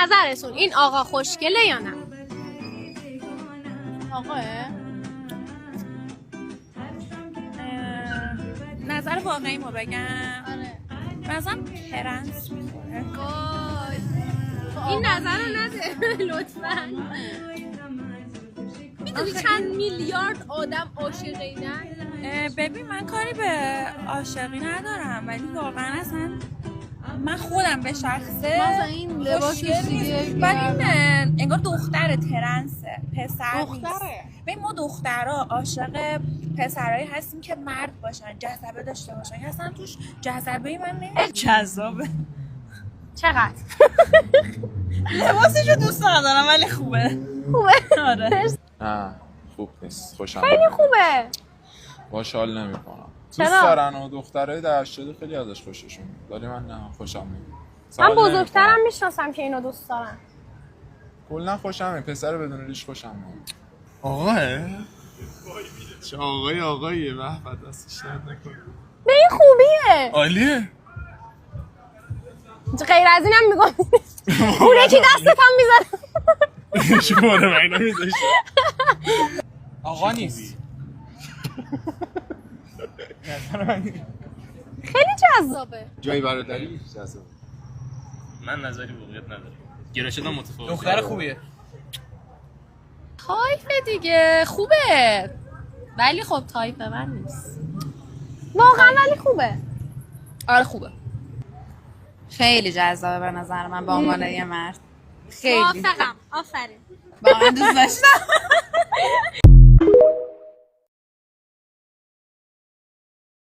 نظرتون این آقا خوشگله یا نه؟ آقاه؟ نظر واقعی ما بگم مثلا پرنس میخوره. این نظر رو نده لطفا. میدونی چند میلیارد آدم عاشق اینن؟ ببین من کاری به عاشقی ندارم ولی واقعا اصلا من خودم به شخصه مثلا این لباسش دیگه ولی این انگار دختر ترنسه پسر نیست. دختره. ببین ما دخترها عاشق پسرایی هستیم که مرد باشن جذبه داشته باشن اصلا توش جذبه من نمیاد. جذابه. چقدر؟ لباسشو دوست ندارم ولی خوبه. خوبه؟ آره. نه خوب نیست. خوشم خیلی خوبه. باش حال نمی‌کنم. چرا؟ دوست دارن و دخترای در شده خیلی ازش خوششون میاد. ولی من نه خوشم نمیاد. من بزرگترم میشناسم که اینو دوست دارن. کلا خوشم میاد. پسر بدون ریش خوشم میاد. آقاه؟ چه آقاییه محبت دستش درد نکنه. به این خوبیه. عالیه. غیر از اینم میگم اونه که دستت هم میزنه. شماره من نمیذاشت. آقا نیست. خیلی جذابه. جای برادری جذاب. من نظری واقعیت ندارم. گراشدم متفاوته. دختر خوبیه. تایپ دیگه خوبه ولی خب تایپ من نیست. واقعا ولی خوبه. آره خوبه. خیلی جذابه به نظر من به عنوان یه مرد. خیلی موافقم. آفرین. واقعا دوست داشتم.